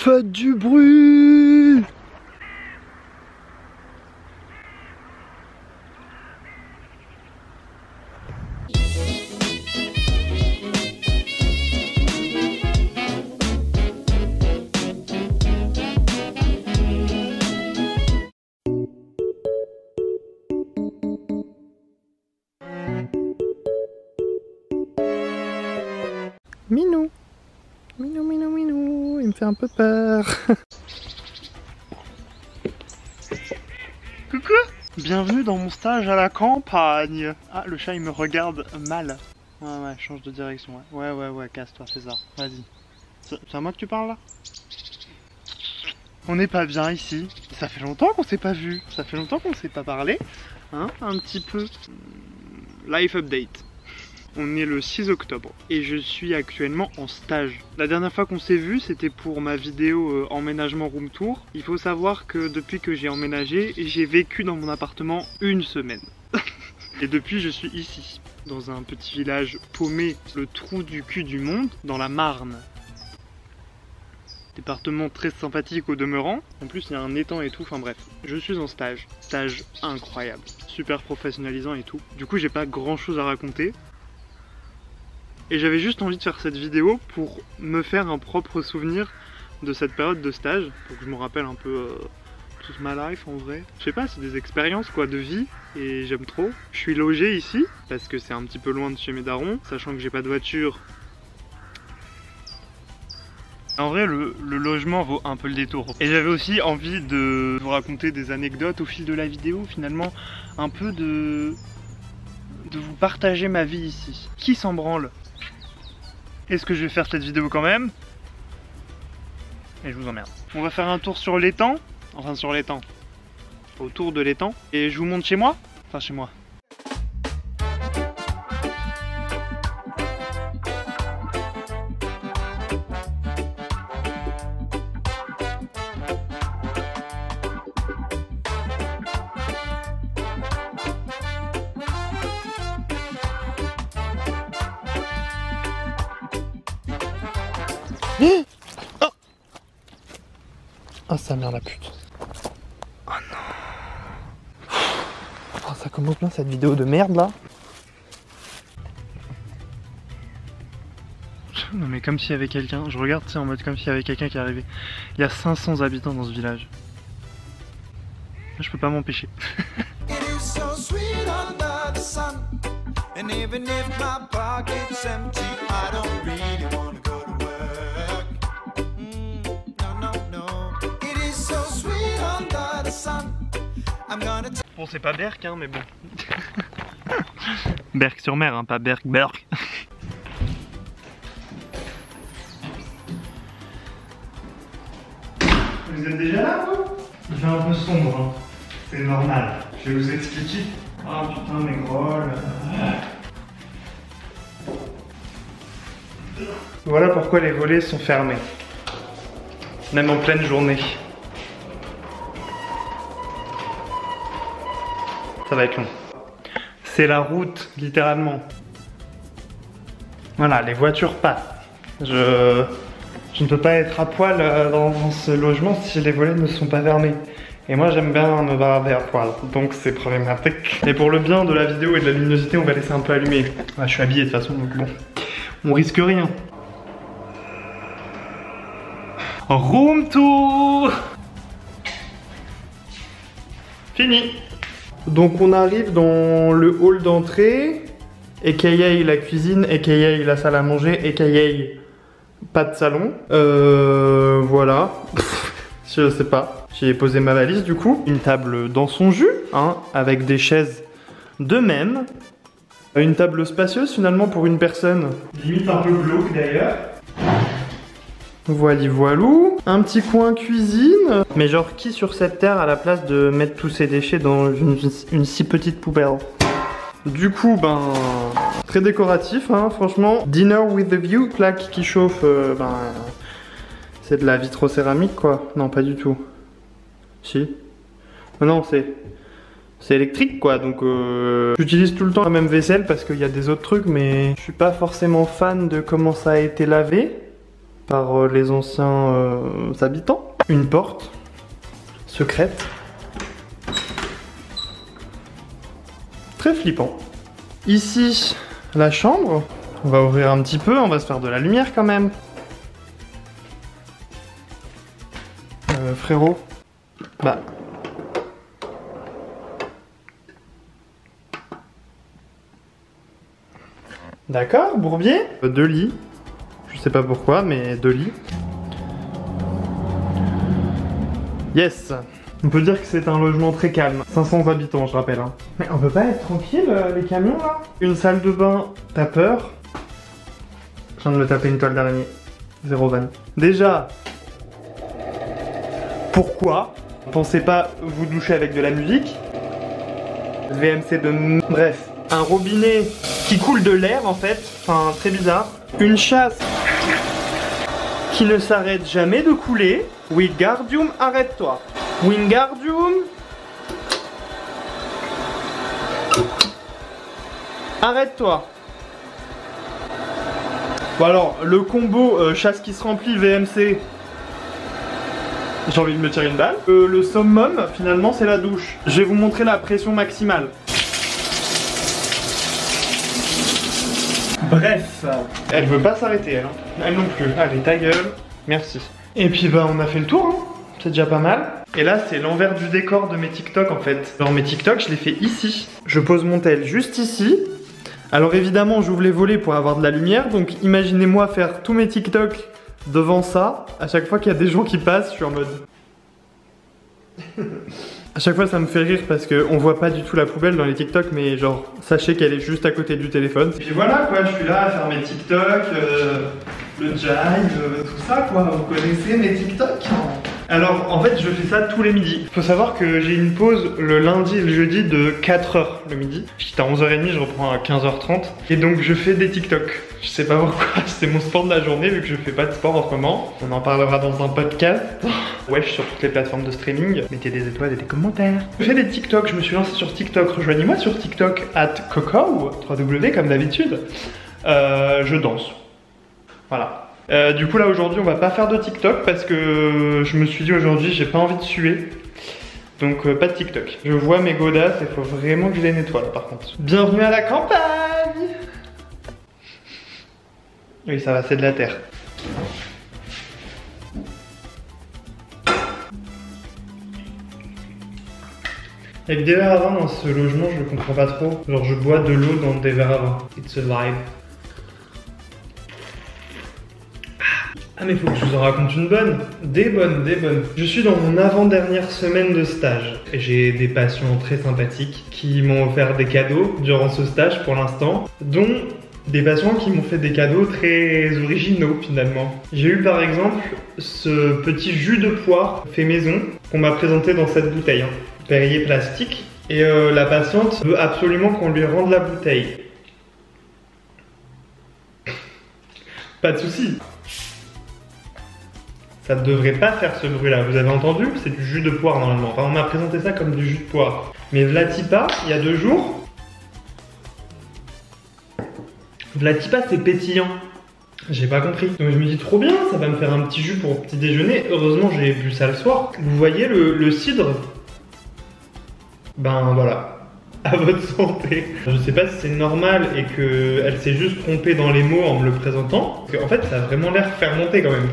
Faites du bruit! Minou, minou, minou, minou, il me fait un peu peur. Coucou! Bienvenue dans mon stage à la campagne. Ah, le chat il me regarde mal. Ouais, change de direction. Ouais, casse-toi, c'est ça. Vas-y. C'est à moi que tu parles là? On n'est pas bien ici. Ça fait longtemps qu'on s'est pas vu. Ça fait longtemps qu'on s'est pas parlé. Hein, un petit peu. Life update. On est le 6 octobre et je suis actuellement en stage. La dernière fois qu'on s'est vu, c'était pour ma vidéo emménagement room tour. Il faut savoir que depuis que j'ai emménagé, j'ai vécu dans mon appartement une semaine. Et depuis, je suis ici, dans un petit village paumé, le trou du cul du monde, dans la Marne. Département très sympathique au demeurant. En plus, il y a un étang et tout. Enfin bref, je suis en stage. Stage incroyable, super professionnalisant et tout. Du coup, j'ai pas grand chose à raconter. Et j'avais juste envie de faire cette vidéo pour me faire un propre souvenir de cette période de stage, pour que je me rappelle un peu toute ma life en vrai. Je sais pas, c'est des expériences quoi, de vie, et j'aime trop. Je suis logé ici, parce que c'est un petit peu loin de chez mes darons, sachant que j'ai pas de voiture. En vrai, le logement vaut un peu le détour. Et j'avais aussi envie de vous raconter des anecdotes au fil de la vidéo, finalement, un peu de vous partager ma vie ici. Qui s'en branle? Est-ce que je vais faire cette vidéo quand même? Et je vous emmerde. On va faire un tour sur l'étang. Enfin sur l'étang. Autour de l'étang. Et je vous montre chez moi. Enfin chez moi. Oh, oh sa mère la pute. Oh non. Oh, ça commence bien cette vidéo de merde là. Non mais comme s'il y avait quelqu'un, je regarde en mode comme s'il y avait quelqu'un qui arrivait. Il y a 500 habitants dans ce village. Je peux pas m'empêcher. Bon c'est pas Berck hein mais bon. Berck sur mer hein, pas Berck. Vous êtes déjà là vous? Il fait un peu sombre hein. C'est normal. Je vais vous expliquer. Ah putain mes grolles. Voilà pourquoi les volets sont fermés. Même en pleine journée. Ça va être long. C'est la route, littéralement. Voilà, les voitures passent. Je ne peux pas être à poil dans ce logement si les volets ne sont pas fermés. Et moi j'aime bien me balader à poil, donc c'est problématique. Et pour le bien de la vidéo et de la luminosité, on va laisser un peu allumé. Ouais, je suis habillé de toute façon, donc bon. On risque rien. Room tour! Fini! Donc on arrive dans le hall d'entrée, aka la cuisine, aka la salle à manger, aka pas de salon. Voilà. Je sais pas. J'y ai posé ma valise du coup. Une table dans son jus, hein, avec des chaises de même. Une table spacieuse finalement pour une personne. Limite un peu glauque d'ailleurs. Voilou. Un petit coin cuisine. Mais genre qui sur cette terre a la place de mettre tous ses déchets dans une si petite poubelle? Du coup ben très décoratif hein, franchement. Dinner with the view, plaque qui chauffe, c'est de la vitrocéramique quoi. Non pas du tout. Si. Non c'est électrique quoi, donc j'utilise tout le temps la même vaisselle parce qu'il y a des autres trucs mais je suis pas forcément fan de comment ça a été lavé. par les anciens habitants. Une porte secrète. Très flippant. Ici, la chambre. On va ouvrir un petit peu, on va se faire de la lumière quand même. Frérot. Bah. D'accord, Bourbier. 2 lits. Je sais pas pourquoi, mais 2 lits. Yes. On peut dire que c'est un logement très calme. 500 habitants, je rappelle. Hein. Mais on peut pas être tranquille, les camions, là? Une salle de bain, t'as peur? Je viens de me taper une toile d'araignée. 0 van. Déjà, pourquoi pensez pas vous doucher avec de la musique? VMC de... Bref. Un robinet qui coule de l'air, en fait. Enfin, très bizarre. Une chasse qui ne s'arrête jamais de couler. Wingardium, arrête-toi. Wingardium. Arrête-toi. Bon alors, le combo chasse qui se remplit VMC. J'ai envie de me tirer une balle. Le summum, finalement, c'est la douche. Je vais vous montrer la pression maximale. Bref. Elle veut pas s'arrêter, elle. Hein. Elle non plus. Allez, ta gueule. Merci. Et puis bah on a fait le tour, hein. C'est déjà pas mal. Et là c'est l'envers du décor de mes TikTok en fait. Dans mes TikTok je les fais ici. Je pose mon tel juste ici. Alors évidemment j'ouvre les volets pour avoir de la lumière. Donc imaginez-moi faire tous mes TikTok devant ça. À chaque fois qu'il y a des gens qui passent, je suis en mode... À chaque fois ça me fait rire parce qu'on voit pas du tout la poubelle dans les TikTok, mais genre sachez qu'elle est juste à côté du téléphone. Et puis voilà quoi, je suis là à faire mes TikTok, le jive, tout ça quoi, vous connaissez mes TikTok. Alors en fait je fais ça tous les midis. Faut savoir que j'ai une pause le lundi et le jeudi de 4h le midi. J'étais à 11h30, je reprends à 15h30. Et donc je fais des TikTok. Je sais pas pourquoi, c'est mon sport de la journée vu que je fais pas de sport en ce moment. On en parlera dans un podcast. Wesh sur toutes les plateformes de streaming. Mettez des étoiles et des commentaires. Je fais des TikTok, je me suis lancé sur TikTok. Rejoignez-moi sur TikTok @coco, 3W comme d'habitude. Je danse. Voilà. Du coup là aujourd'hui on va pas faire de TikTok parce que je me suis dit aujourd'hui j'ai pas envie de suer. Donc pas de TikTok. Je vois mes godasses, il faut vraiment que je les nettoie là par contre. Bienvenue à la campagne. Oui ça va, c'est de la terre. Avec des verres à vin dans ce logement je comprends pas trop. Genre je bois de l'eau dans des verres à vin. It's a vibe. Ah mais faut que je vous en raconte une bonne. Des bonnes. Je suis dans mon avant-dernière semaine de stage. J'ai des patients très sympathiques qui m'ont offert des cadeaux durant ce stage pour l'instant, dont des patients qui m'ont fait des cadeaux très originaux finalement. J'ai eu par exemple ce petit jus de poire fait maison qu'on m'a présenté dans cette bouteille. Perrier plastique. Et la patiente veut absolument qu'on lui rende la bouteille. Pas de souci. Ça ne devrait pas faire ce bruit là, vous avez entendu? C'est du jus de poire normalement. Enfin on m'a présenté ça comme du jus de poire. Mais Vlatipa, il y a 2 jours, Vlatipa c'est pétillant. J'ai pas compris. Donc je me dis trop bien, ça va me faire un petit jus pour petit déjeuner. Heureusement j'ai bu ça le soir. Vous voyez le cidre? Ben voilà. À votre santé. Je sais pas si c'est normal et qu'elle s'est juste trompée dans les mots en me le présentant. Parce qu'en fait ça a vraiment l'air fermenté quand même.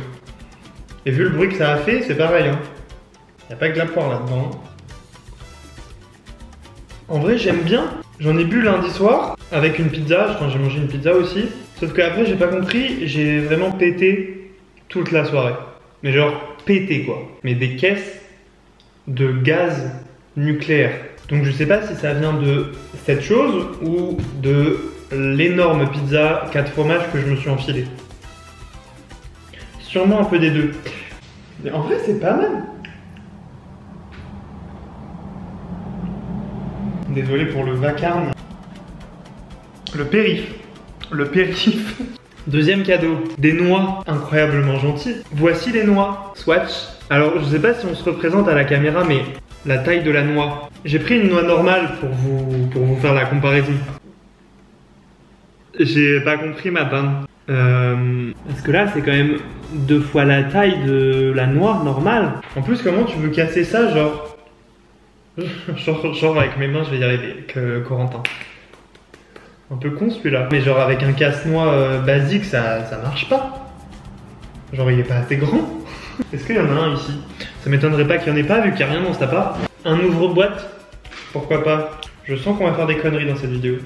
Et vu le bruit que ça a fait, c'est pareil. Hein. Y a pas que de la poire là-dedans. En vrai, j'aime bien. J'en ai bu lundi soir avec une pizza. Enfin, j'ai mangé une pizza aussi. Sauf qu'après, j'ai pas compris. J'ai vraiment pété toute la soirée. Mais genre pété quoi. Mais des caisses de gaz nucléaire. Donc je sais pas si ça vient de cette chose ou de l'énorme pizza 4 fromages que je me suis enfilé. Sûrement un peu des deux. Mais en vrai, c'est pas mal. Désolé pour le vacarme. Le périph'. Le périph'. Deuxième cadeau. Des noix incroyablement gentilles. Voici les noix. Swatch. Alors, je sais pas si on se représente à la caméra, mais la taille de la noix. J'ai pris une noix normale pour vous faire la comparaison. J'ai pas compris ma panne. Parce que là, c'est quand même 2 fois la taille de la noire normale. En plus, comment tu veux casser ça, genre... genre avec mes mains, je vais y arriver, avec Corentin. Un peu con celui-là. Mais genre avec un casse-noix basique, ça marche pas. Genre il est pas assez grand. Est-ce qu'il y en a un ici? Ça m'étonnerait pas qu'il y en ait pas vu qu'il n'y a rien dans cet appart. Un ouvre-boîte? Pourquoi pas? Je sens qu'on va faire des conneries dans cette vidéo.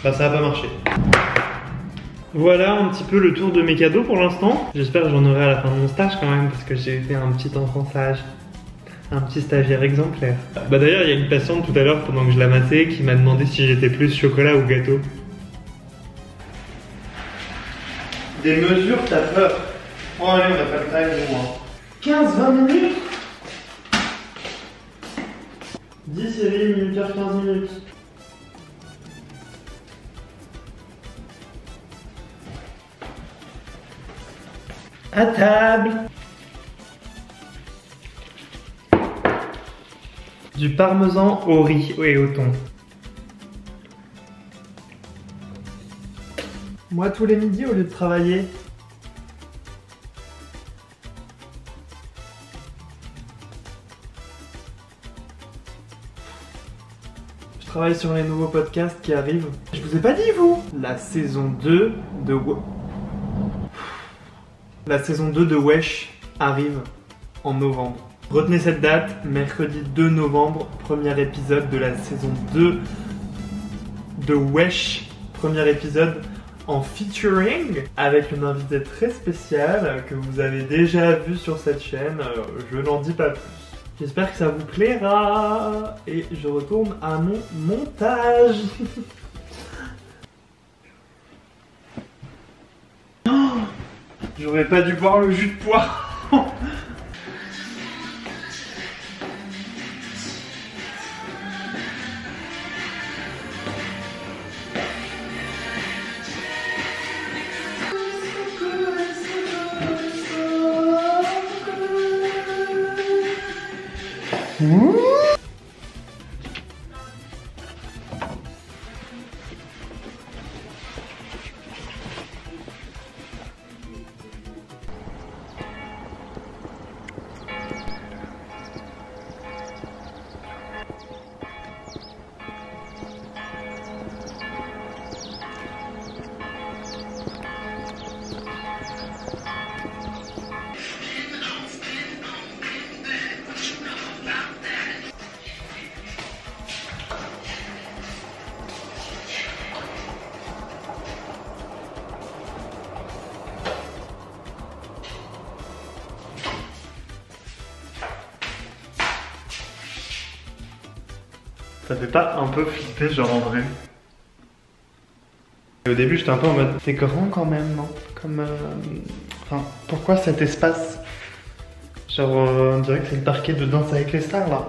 Bah ça va pas marcher. Voilà un petit peu le tour de mes cadeaux pour l'instant. J'espère que j'en aurai à la fin de mon stage quand même parce que j'ai fait un petit enfant-sage. Un petit stagiaire exemplaire. Bah d'ailleurs il y a une patiente tout à l'heure pendant que je la massais qui m'a demandé si j'étais plus chocolat ou gâteau. Des mesures, t'as peur. Oh allez, on a pas le time au moins. 15-20 minutes 10 et 8 minutes, 15 minutes. À table. Du parmesan au riz et au thon. Moi tous les midis au lieu de travailler. Je travaille sur les nouveaux podcasts qui arrivent. Je vous ai pas dit vous. La saison 2 de La saison 2 de Wesh arrive en novembre. Retenez cette date, mercredi 2 novembre, premier épisode de la saison 2 de Wesh, premier épisode en featuring avec une invitée très spéciale que vous avez déjà vue sur cette chaîne, je n'en dis pas plus. J'espère que ça vous plaira et je retourne à mon montage. Oh, j'aurais pas dû boire le jus de poire. Ça fait pas un peu flipper genre en vrai? Au début j'étais un peu en mode c'est grand quand même, non? Comme enfin pourquoi cet espace? Genre on dirait que c'est le parquet de Danse avec les stars là.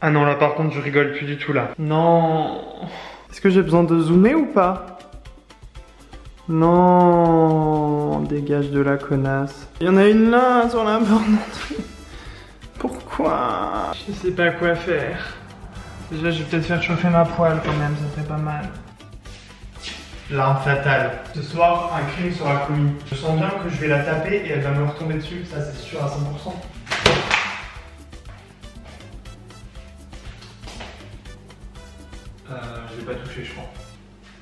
Ah non là par contre je rigole plus du tout là. Non. Est-ce que j'ai besoin de zoomer ou pas? Non. Dégage de la connasse. Il y en a une là sur la borne. Pourquoi? Je sais pas quoi faire. Déjà, je vais peut-être faire chauffer ma poêle quand même, ça serait pas mal. L'arme fatale. Ce soir, un crime sera commis. Je sens bien que je vais la taper et elle va me retomber dessus, ça c'est sûr à 100%. Je vais pas toucher, je crois.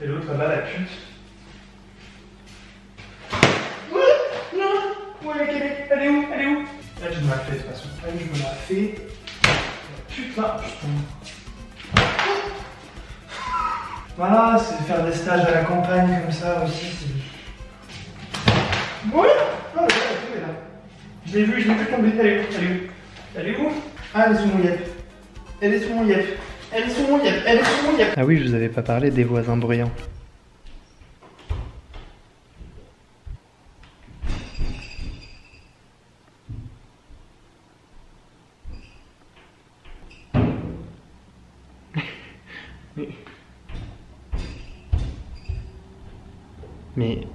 Et l'autre là-bas, la pute. Ouais, elle est où? Elle est où? Là, je me la fais de toute façon. Là, je me la fais. Putain, putain. Voilà, c'est faire des stages à la campagne comme ça aussi. Ouais. Ah, elle est là. Je l'ai vu tomber. Elle est où? Elle est où? Elle est où? Ah, elle est sous mon yep. Elle est sous mon yep. Elle est sous mon yep. Elle est sous mon yep. Ah oui, je vous avais pas parlé des voisins bruyants.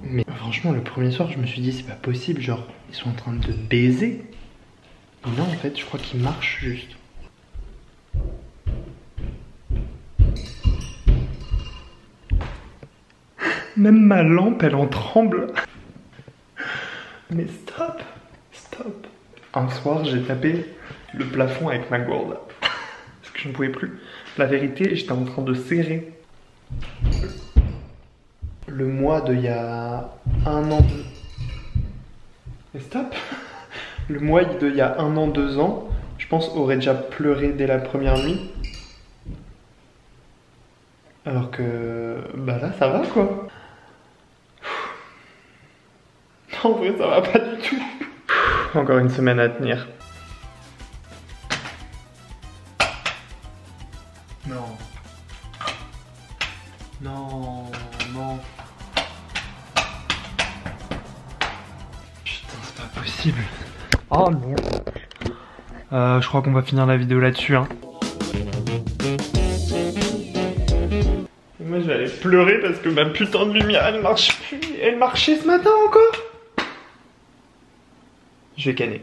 Mais franchement le premier soir je me suis dit c'est pas possible, genre ils sont en train de baiser. Non, en fait, je crois qu'il marche juste. Même ma lampe, elle en tremble. Mais stop, stop. Un soir, j'ai tapé le plafond avec ma gourde. Parce que je ne pouvais plus. La vérité, j'étais en train de serrer. Le mois d'il y a 1 an, 2... Mais stop. Le mois d'il y a 1 an, 2 ans, je pense, aurait déjà pleuré dès la première nuit. Alors que... Bah là, ça va, quoi. En vrai, ça va pas du tout. Encore une semaine à tenir. Non. Non, non. Putain, c'est pas possible. Oh merde. Je crois qu'on va finir la vidéo là-dessus, hein. Moi, je vais aller pleurer parce que ma putain de lumière, elle marche plus. Elle marchait ce matin encore. Je vais canner.